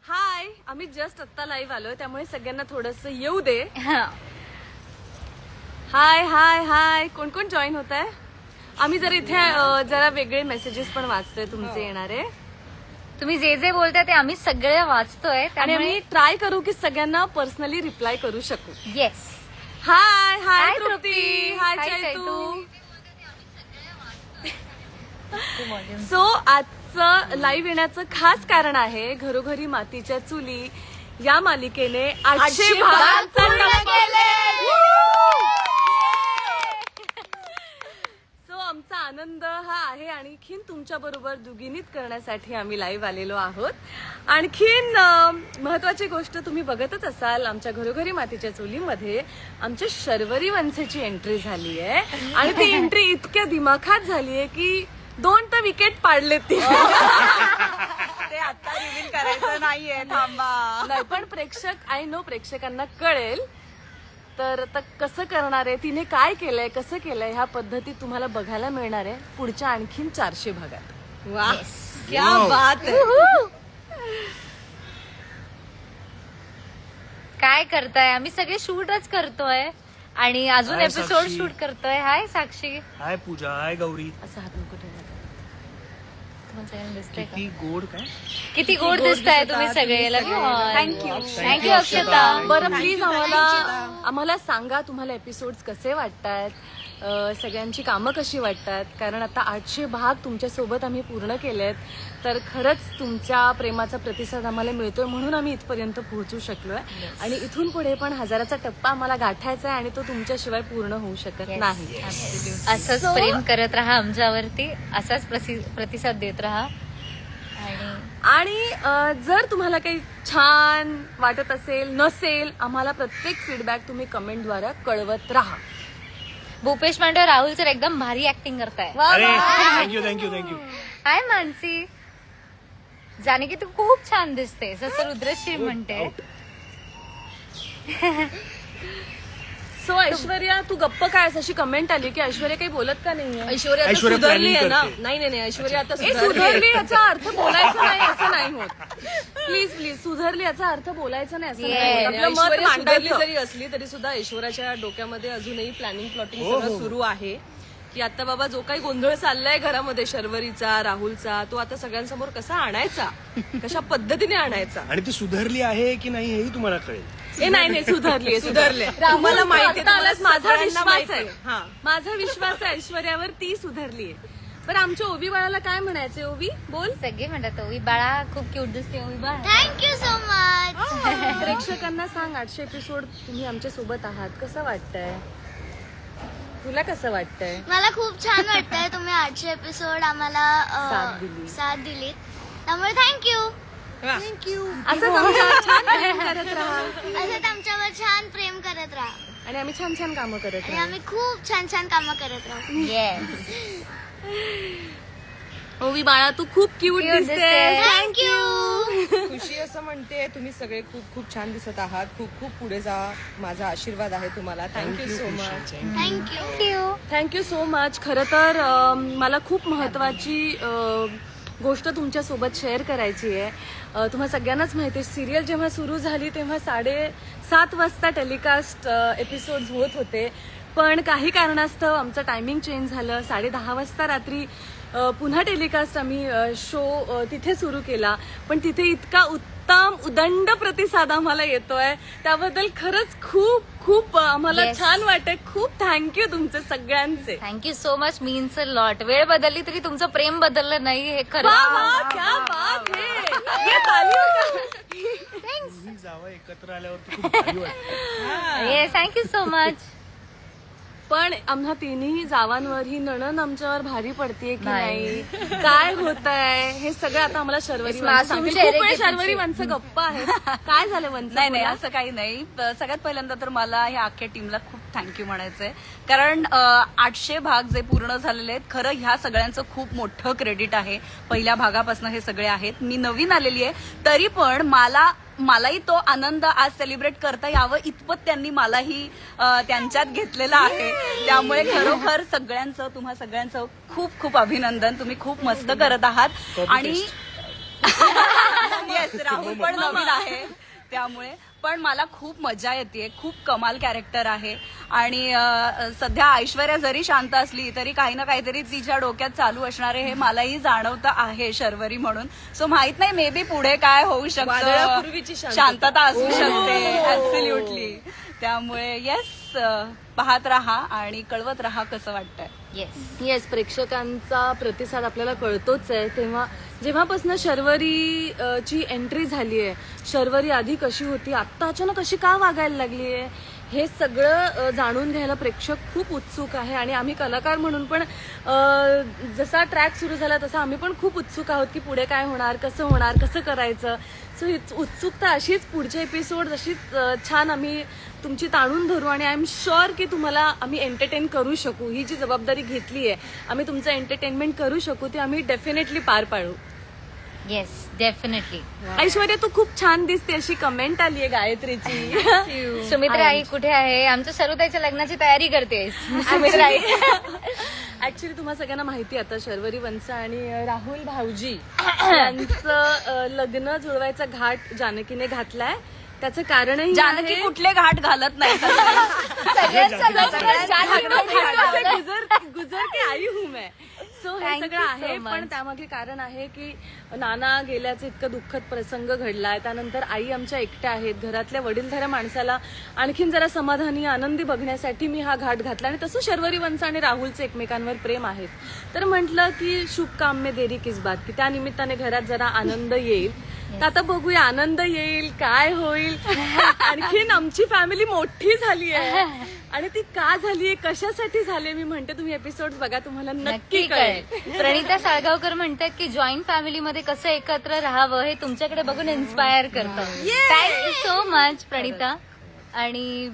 हाय, आम्ही जस्ट आत्ता लाईव्ह आलोय त्यामुळे सगळ्यांना थोडस येऊ दे. हाय हाय हाय, कोण कोण जॉईन होत आहे? आम्ही जर इथे जरा वेगळे मेसेजेस पण वाचतोय तुमचे येणारे. तुम्ही जे जे बोलताय ते आम्ही सगळे वाचतोय आणि आम्ही ट्राय करू की सगळ्यांना पर्सनली रिप्लाय करू शकू. येस. हाय हाय हाय तृप्ती, तृप्ती. हाय हाय चैतू. चैतू. सो आजचं लाईव्ह येण्याचं खास कारण आहे घरोघरी मातीच्या चुली या मालिकेने 800 भाग पूर्ण केले. सो आमचा आनंद हा आहे आणखीन तुमच्या बरोबर दुगिनीत करण्यासाठी आम्ही लाईव्ह आलेलो आहोत. आणखीन महत्वाची गोष्ट तुम्ही बघतच असाल, आमच्या घरोघरी मातीच्या चुलीमध्ये आमच्या शर्वरी वंशेची एंट्री झाली आहे आणि ती एंट्री इतक्या दिमाखात झालीये की 2 तर विकेट पाडलेत ती. ते आता रिव्हील करायचं नाहीये, थांबा. नाही पण आय नो प्रेक्षकांना कळेल. तर आता कसं करणार आहे, तिने काय केलंय, कसं केलंय, ह्या पद्धती तुम्हाला बघायला मिळणार आहे पुढच्या आणखीन 400 भागात. वा, क्या बात है. काय करताय? आम्ही सगळे शूटच करतोय आणि अजून हाय एपिसोड साक्षी. शूट करतोय. हाय साक्षी. हाय पूजा, हाय गौरी. असं हात नको ठेवायला. तुम्हाला सगळ्यांना दिसतंय का? किती गोड काय. किती गोड दिसताय तुम्ही सगळे. लव यू. थँक्यू. थँक्यू अक्षता. बरं प्लीज आम्हाला सांगा तुम्हाला एपिसोड्स कसे वाटतात, सगळ्यांची कामं कशी वाटतात. कारण आता 800 भाग तुमच्या सोबत आम्ही पूर्ण केलेत, तर खरंच तुमच्या प्रेमाचा प्रतिसाद आम्हाला मिळतोय म्हणून आम्ही इथपर्यंत पोहोचू शकलोय. आणि इथून पुढे पण 1000चा टप्पा आम्हाला गाठायचा आहे आणि तो तुमच्याशिवाय पूर्ण होऊ शकत नाही. असंच प्रेम करत राहा आमच्यावरती, असाच प्रतिसाद देत राहा. आणि जर तुम्हाला काही छान वाटत असेल नसेल, आम्हाला प्रत्येक फीडबॅक तुम्ही कमेंटद्वारे कळवत राहा. भूपेश मांडे राहुल सर एकदम भारी ऍक्टिंग करताय. अरे थँक्यू थँक्यू थँक्यू. हाय मानसी. जाने की तू खूप छान दिसते, जसं रुद्रश्री म्हणते. सो ऐश्वर्या, तू गप्प काय अशी कमेंट आली की ऐश्वर्या काही बोलत का नाहीये? ऐश्वर्या आता ऐश्वर्या सुधारली आहे planning ना. करते. नाही ऐश्वर्या आता सुधारली याचा अर्थ बोलायचं नाही असं नाही होत. प्लीज सुधारली याचा अर्थ बोलायचं नाही असं नाही Yes. होत. आपलं मत ऐश्वर्या सुधारली मांडायचं. जरी असली तरी सुद्धा ऐश्वर्याच्या डोक्यामध्ये अजूनही प्लॅनिंग प्लॉटिंग हो, सगळं हो. सुरू आहे की आता बाबा जो काही गोंधळ चाललाय घरामध्ये शर्वरीचा, राहुलचा, तो आता सगळ्यांसमोर कसा आणायचा, कशा पद्धतीने आणायचा. आणि ती सुधारली आहे की नाही हेही तुम्हाला कळेल. नाही सुधारली सुधारले. तुम्हाला तुम्हाला माहिती आहे, आलास, माझा सगळ्यांना विश्वास माहिती आहे. आहे. हा. माझा विश्वास आहे ऐश्वर्यावर, ती सुधारलीये. बरं आमच्या ओवी बाळाला काय म्हणायचंय? ओवी बोल. सगळे म्हणतात ओवी बाळा खूप क्यूट दिसते. ओवी बाळा थँक्यू सो मच. प्रेक्षकांना सांग, 800 एपिसोड तुम्ही आमच्या सोबत आहात, कसं वाटतंय तुला? कसं वाटतंय? मला खूप छान वाटतंय तुम्ही 800 एपिसोड आम्हाला साथ दिलीत, त्यामुळे थँक्यू. वा. असंच आमच्यावर छान प्रेम करत राहा असंच आमच्यावर छान प्रेम करत राहा आणि आम्ही छान छान कामं करत आणि राहू. आम्ही खूप छान छान कामं करत राहू. येस. ओवी बाळा तू खूप क्यूट Cute दिसते. दिसतेस. थँक्यू. खुशी असं म्हणते, तुम्ही सगळे खूप खूप छान दिसत आहात. खूप खूप पुढे जा. माझा आशीर्वाद आहे तुम्हाला. Thank you so much. Thank you. Thank you so much. खरं तर मला खूप महत्वाची गोष्ट तुमच्या सोबत शेअर करायची आहे. तुम्हाला सगळ्यांनाच माहिती आहे, सिरियल जेव्हा सुरू झाली तेव्हा 7:30 वाजता टेलिकास्ट एपिसोड होत होते, पण काही कारणास्तव आमचं टायमिंग चेंज झालं. 10:30 वाजता रात्री पुन्हा टेलिकास्ट आम्ही शो तिथे सुरू केला, पण तिथे इतका उत्तम उदंड प्रतिसाद आम्हाला येतोय, त्याबद्दल खरंच खूप खूप आम्हाला Yes. छान वाटतंय. खूप थँक्यू तुमचे सगळ्यांचे. Thank you so much. Means a lot. वेळ बदलली तरी तुमचं प्रेम बदललं नाही, हे खरं. वाह, वाह, क्या बात है. ये तालियों का. तुम्ही जावं एकत्र आल्यावर खूप भारी वाटतं. येस. Thank you so much. पण आम्हा तिन्ही जावांवर ही नणन आमच्यावर भारी पडतीये की नाही. नाही, काय होत आहे हे सगळं आता आम्हाला शर्वरी मासूम सांगतील. चेहरे खूप वेळ की शर्वरी तुमचे. वंच गप्पा आहे. काय झालं वंच? नाही बोला. असं काही नाही. सगळ्यात पहिल्यांदा तर मला ह्या अख्ख्या टीमला खूप थँक्यू म्हणायचंय, कारण 800 भाग जे पूर्ण झालेले आहेत, खरं ह्या सगळ्यांचं खूप मोठं क्रेडिट आहे. पहिल्या भागापासून हे सगळे आहेत. मी नवीन आलेली आहे, तरी पण मला मलाही तो आनंद आज सेलिब्रेट करता यावं इतपत त्यांनी मलाही त्यांच्यात घेतलेलं आहे. त्यामुळे खरोखर तुम्हा सगळ्यांचं खूप खूप अभिनंदन. तुम्ही खूप मस्त करत आहात. आणि येस, राहुल पण नवीन आहे त्यामुळे पण मला खूप मजा येते. खूप कमाल कॅरेक्टर आहे. आणि सध्या ऐश्वर्या जरी शांत असली तरी काही ना काहीतरी तिच्या डोक्यात चालू असणार आहे हे मलाही जाणवतं आहे शर्वरी म्हणून. सो माहित नाही मे बी पुढे काय होऊ शकतं, वादळापूर्वीची शांतता असू शकते. ऍब्सोल्युटली. त्यामुळे येस, पाहत राहा आणि कळवत राहा कसं वाटतंय. येस, प्रेक्षकांचा प्रतिसाद आपल्याला कळतोच आहे. जेव्हापासून शर्वरी ची एंट्री झाली आहे, शर्वरी आधी कशी होती, आत्ता अचानक कशी का वागायला लागली आहे, हे सगळं जाणून घ्यायला प्रेक्षक खूप उत्सुक आहे. आणि आम्ही कलाकार म्हणून पण जसा ट्रॅक सुरू झाला तसा आम्ही पण खूप उत्सुक आहोत की पुढे काय होणार, कसं करायचं. सो उत्सुकता अशीच पुढचे एपिसोड अशीच छान आम्ही तुमची ताणून धरू आणि आय एम शुअर की तुम्हाला आम्ही एंटरटेन करू शकू. ही जी जबाबदारी घेतली आहे, आम्ही तुमचं एंटरटेनमेंट करू शकू, ती आम्ही डेफिनेटली पार पाडू. Yes, definitely. ऐश्वर्या, तू खूप छान दिसते अशी कमेंट आली आहे गायत्रीची. सुमित्रा आई कुठे आहे? आमच्या सर्वताईच्या लग्नाची तयारी करतेस सुमित्रा आई. ऍक्च्युली तुम्हाला सगळ्यांना माहिती आहे आता शर्वरी वंसा आणि राहुल भाऊजी यांचं लग्न जुळवायचा घाट जानकीने घातलाय. त्याचं कारणही जानकी आहे- कुठले घाट घालत नाही. गुजर के आई हूं मैं. सो हे Thank सगळं you आहे. so पण much. त्यामागे कारण आहे की नाना गेल्याचं इतकं दुःखद प्रसंग घडलाय. त्यानंतर आई आमच्या एकट्या आहेत. घरातल्या वडीलधाऱ्या माणसाला आणखीन जरा समाधानी आनंदी बघण्यासाठी मी हा घाट घातला. आणि तसं शर्वरी वंश आणि राहुलचं एकमेकांवर प्रेम आहे. तर म्हटलं की शुभ काम में देरी किस बात, की त्या निमित्ताने घरात जरा आनंद येईल. तर आता बघूया आनंद येईल काय होईल. आणखीन आमची फॅमिली मोठी झाली आहे आणि ती का झालीये, कशासाठी झाली, मी म्हणते तुम्ही एपिसोड बघा, तुम्हाला नक्की कळेल. प्रणिता साळगावकर म्हणतात की जॉईंट फॅमिलीमध्ये कसं एकत्र राहावं हे तुमच्याकडे बघून इन्स्पायर करतं. Thank you so much Pranita. आणि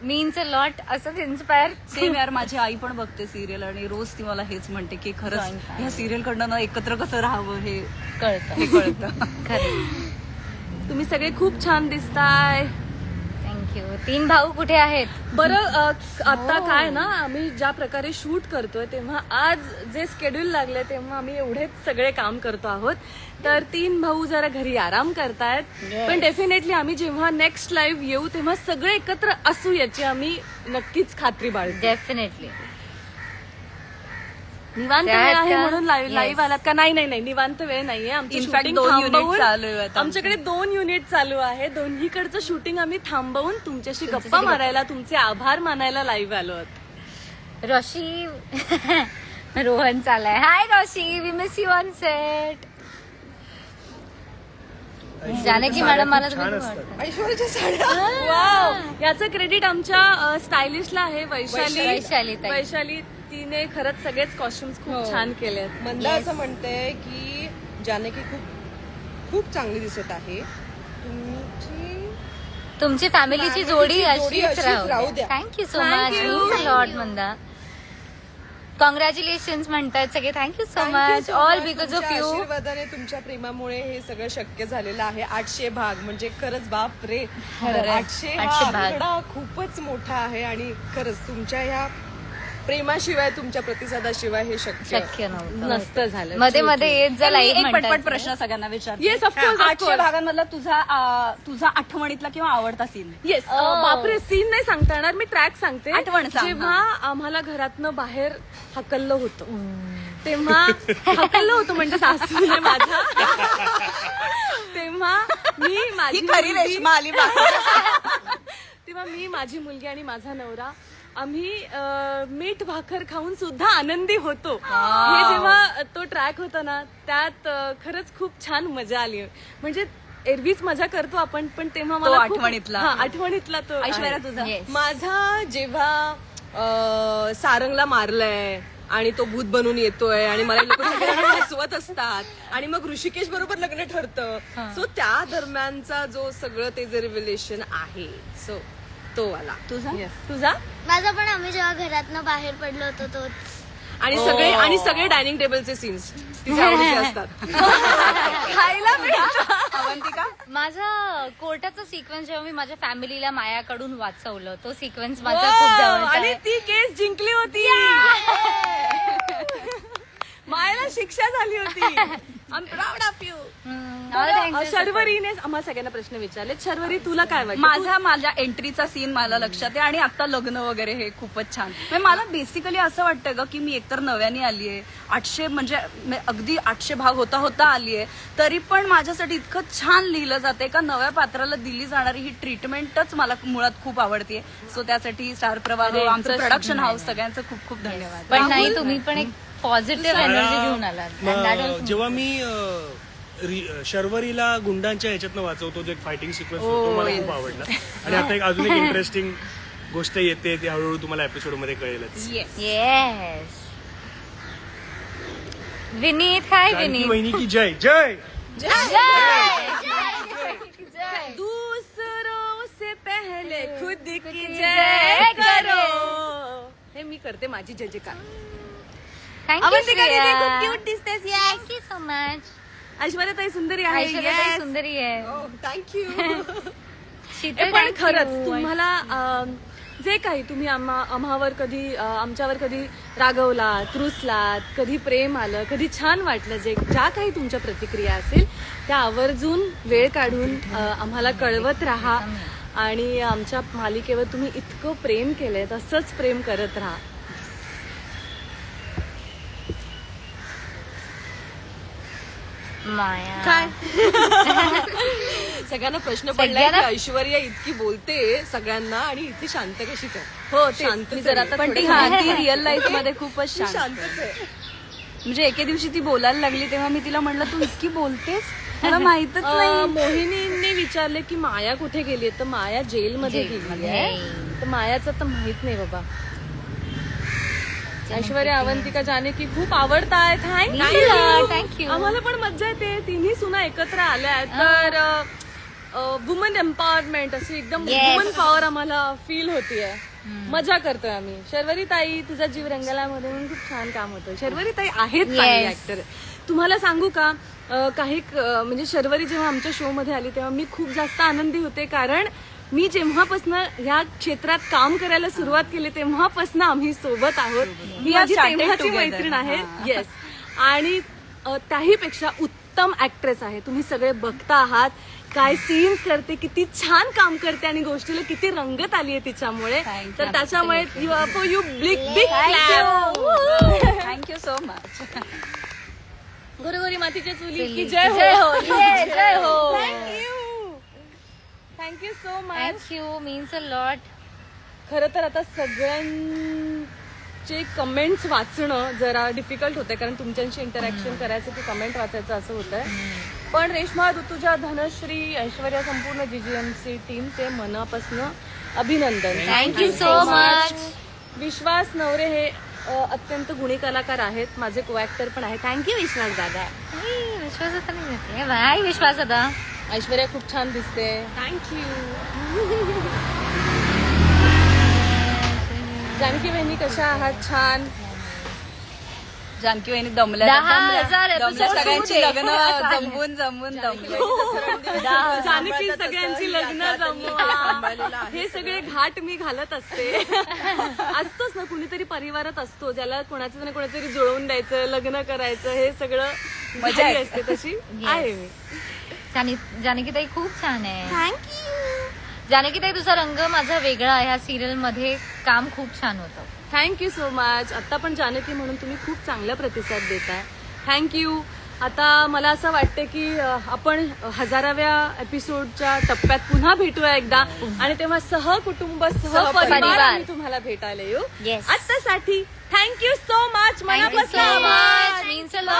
मीन्स अ लॉट. असंच इन्स्पायर. सेम यार, माझी आई पण बघते सिरियल आणि रोज ती मला हेच म्हणते की खरंच ह्या सिरियल कडनं ना एकत्र कसं राहावं हे कळतं. खरं. तुम्ही सगळे खूप छान दिसताय. थँक्यू. 3 भाऊ कुठे आहेत? बरं, आता काय ना, आम्ही ज्या प्रकारे शूट करतोय तेव्हा आज जे स्केड्यूल लागले तेव्हा आम्ही एवढेच सगळे काम करतो आहोत. तर 3 भाऊ जरा घरी आराम करतायत. पण डेफिनेटली आम्ही जेव्हा नेक्स्ट लाईव्ह येऊ तेव्हा सगळे एकत्र असू याची आम्ही नक्कीच खात्री बाळगू. डेफिनेटली. निवांत वेळ आहे म्हणून लाईव्ह आलात का? नाही, निवांत वेळ नाहीये. आमचं इनफॅक्ट shooting 2 थांबवून- युनिट चालू आहेत. आमच्याकडे 2 युनिट चालू आहे. दोन्हीकडचं शूटिंग आम्ही थांबवून तुमच्याशी गप्पा मारायला, तुमचे आभार मानायला लाईव्ह आलो आहोत. रोशी रोहन चालाय. Hi Roshi, we miss you on set. Janaki madam मला छान तुम्ही असतात. ऐश्वर्याच्या साड्या वाव, याचं क्रेडिट आमच्या स्टायलिस्टला आहे, वैशाली ताई. वैशाली. तिने खरंच सगळेच कॉस्ट्युम्स खूप छान केले. मंदा असं म्हणते की जानकी खूप चांगली दिसत आहे. तुमची फॅमिलीची जोडी अशीच अशीच राहू राहू द्या. द्या. Thank you so much. Means lot Manda. Congratulations म्हणतात सगळे. Thank you so much. All because of you. आशीर्वादाने, तुमच्या प्रेमामुळे हे सगळं शक्य झालेलं आहे. 800 भाग म्हणजे खरंच बाप रे. 800 हा 800 भाग. आकडा खूपच मोठा आहे आणि खरंच तुमच्या ह्या प्रेमाशिवाय, तुमच्या प्रतिसादाशिवाय हे शक्य नव्हतं. नसतं झालं. मध्ये मध्ये येत जा मी लाईव्ह एक पटपट म्हणतात. प्रश्न सगळ्यांना विचारते. Yes, of course, of 800 course. भागांमधला तुझा आठवणीतला किंवा आवडता सीन? येस. बापरे, सीन नाही सांगता येणार, मी ट्रॅक सांगते. आठवण सांग. जेव्हा आम्हाला घरातनं बाहेर हकललं होतं तेव्हा हकललं होतं म्हणजे सासूने माझ्या, तेव्हा मी माझी ही खरी मुलगी- रेश्मा आली बाहेर. तेव्हा मी, माझी मुलगी आणि माझा नवरा आम्ही मीठ भाकर खाऊन सुद्धा आनंदी होतो. हे जेव्हा तो ट्रॅक होता ना, त्यात खरंच खूप छान मजा आली. म्हणजे एरवीच मजा करतो आपण, पण तेव्हा मला खूप- आठवणीतला. हा, आठवणीतला तो ऐश्वर्या आहे. तुझा? Yes. माझा जेव्हा सारंगला मारलंय आणि तो भूत बनून येतोय आणि मला लोक सगळ्यांना हसवत असतात आणि मग ऋषिकेश बरोबर लग्न ठरतं. सो त्या दरम्यानचा जो सगळं ते जे रिव्हिलेशन आहे, सो तो वाला. तुझा माझा पण आम्ही जेव्हा घरातनं बाहेर पडलो होतो तोच. आणि सगळे डायनिंग टेबलचे सीन्स तिचे आवडीचे असतात. खायला मिळतं. अवंतिका? माझा कोर्टाचा सिक्वेन्स जेव्हा मी माझ्या फॅमिलीला मायाकडून वाचवलं, तो सिक्वेन्स माझा खूप जवळचा आणि आहे. ती केस जिंकली होती. मायाला शिक्षा झाली होती. I am proud of you. All thanks. शर्वरीने आम्हाला सगळ्यांना प्रश्न विचारले. शर्वरी, तुला काय वाटतं? माझ्या एंट्रीचा सीन मला लक्षात आहे आणि आता लग्न वगैरे हे खूपच छान. म्हणजे मला बेसिकली असं वाटतं ग की मी एकतर नव्याने आलीये, 800 म्हणजे अगदी 800 भाग होता आलीये, तरी पण माझ्यासाठी इतकं छान लिहिलं जाते का नव्या पात्राला दिली जाणारी ही ट्रीटमेंटच मला मुळात खूप आवडते. सो त्यासाठी स्टार प्रवाह, आमचं प्रोडक्शन हाऊस, सगळ्यांचं खूप खूप धन्यवाद. पण नाही, तुम्ही पण एक पॉझिटिव्ह एनर्जी घेऊन आलात. And that was- जेव्हा मी शर्वरीला गुंडांच्या ह्याच्यातनं वाचवतो, जो एक फायटिंग सिक्वेन्स होतो, तो मला खूप आवडला. आणि आता एक अजून एक इंटरेस्टिंग गोष्ट येते, ती हळूहळू तुम्हाला एपिसोड मध्ये कळेलच. Yes. विनीत, हाय जानकी विनीत. वहिनी की जय जय. दूसरों से पहले खुद की जय करो. हे मी करते माझी जय जयकार. थँक्यू क्यूट दिसतेस. Thank you so much. ऐश्वर्या ताई सुंदरी आहे. ऐश्वर्या ताई सुंदरी आहे. थँक्यू. शीतल, पण thank खरंच you. तुम्हाला जे काही तुम्ही आम्हावर कधी आमच्यावर कधी रागवलात, रुसलात, कधी प्रेम आलं, कधी छान वाटलं, ज्या काही तुमच्या प्रतिक्रिया असेल त्या आवर्जून वेळ काढून आम्हाला कळवत राहा. आणि आमच्या मालिकेवर तुम्ही इतकं प्रेम केलंय, तसंच प्रेम करत राहा. माया. काय सगळ्यांना प्रश्न पडलाय की सगळ्यांना- ऐश्वर्या इतकी बोलते सगळ्यांना आणि इतकी शांत कशी काय? हो शांतच ते जर आहे. आता पण ती ती रिअल लाईफ मध्ये खूपच छान. शांतच आहे. म्हणजे एके दिवशी ती बोलायला लागली तेव्हा मी तिला म्हणलं, तू इतकी बोलतेस, मला माहितच नाही. मोहिनीने विचारले की माया कुठे गेली, तर माया जेलमध्ये गेली जेलमध्ये. आहे. तर मायाचं तर माहित नाही बाबा. ऐश्वर्या, अवंतिका, जानकी खूप आवडताय. Thank you. आम्हाला पण मज्जा येते. तिन्ही सुना एकत्र आल्या तर वुमन एम्पॉवरमेंट अशी एकदम Yes. वुमन पॉवर आम्हाला फील होतीये. मजा करतोय आम्ही. शर्वरी ताई, तुझा जीव रंगालामध्ये म्हणून खूप छान काम होतं. शर्वरी ताई आहेत चांगली Yes. ऍक्टर. तुम्हाला सांगू का, म्हणजे शर्वरी जेव्हा आमच्या शो मध्ये आली तेव्हा मी खूप जास्त आनंदी होते, कारण मी जेव्हापासून ह्या क्षेत्रात काम करायला सुरुवात केली तेव्हापासून आम्ही सोबत आहोत. मी We माझी have started तेव्हाची together. मैत्रीण आहे. हा. येस. आणि त्याहीपेक्षा उत्तम ऍक्ट्रेस आहे. तुम्ही सगळे बघता आहात काय सीन्स करते, किती छान काम करते आणि गोष्टीला किती रंगत आली आहे तिच्यामुळे. Thank you. तर त्याच्यामुळे you big thank you so much. घरोघरी मातीच्या चुली की जय हो. Yes, जय हो. Thank you so much. Thank you, means a lot. खरं तर आता सगळ्यांचे कमेंट्स वाचणं जरा डिफिकल्ट होतंय, कारण तुमच्याशी इंटरॅक्शन करायचं की कमेंट वाचायचं असं होतंय. पण रेश्मा, ऋतुजा, धनश्री, ऐश्वर्या, संपूर्ण जीजीएमसी टीमचे मनापासून अभिनंदन. Thank you so much. Vishwas Navare हे अत्यंत गुणी कलाकार आहेत. माझे को ऍक्टर पण आहे. थँक्यू विश्वास दादा. विश्वास आता नाही घेते बाय. विश्वास आता ऐश्वर्या खूप छान दिसते. थँक्यू. जानकी बहिणी कशा आहात? छान. जानकी वहिनी दमल्या 10,000 दमल्या episode सगळ्यांची shoot लग्न आहे. जमवून दमल्या. जानकी सगळ्यांची लग्न जमवा. हे सगळे घाट मी घालत असते. असतोच ना, कुणीतरी परिवारात असतो ज्याला कोणाचं ना कोणातरी जुळवून द्यायचं, लग्न करायचं, हे सगळं मजा असते. तशी आहे मी. जानकीताई खूप छान आहे. थँक्यू. जानकीताई, तुझा रंग माझा वेगळा. ह्या सिरियल मध्ये काम खूप छान होतं. Thank you so much. आता पण जानकी म्हणून तुम्ही खूप चांगला प्रतिसाद देताय. थँक्यू. आता मला असं वाटतं की आपण 1000व्या एपिसोडच्या टप्प्यात पुन्हा भेटूया एकदा, आणि तेव्हा सहकुटुंब सहपरिवार आम्ही तुम्हाला भेटायला येऊ. Yes. आतासाठी thank you so much. Thank you so much. Means a lot.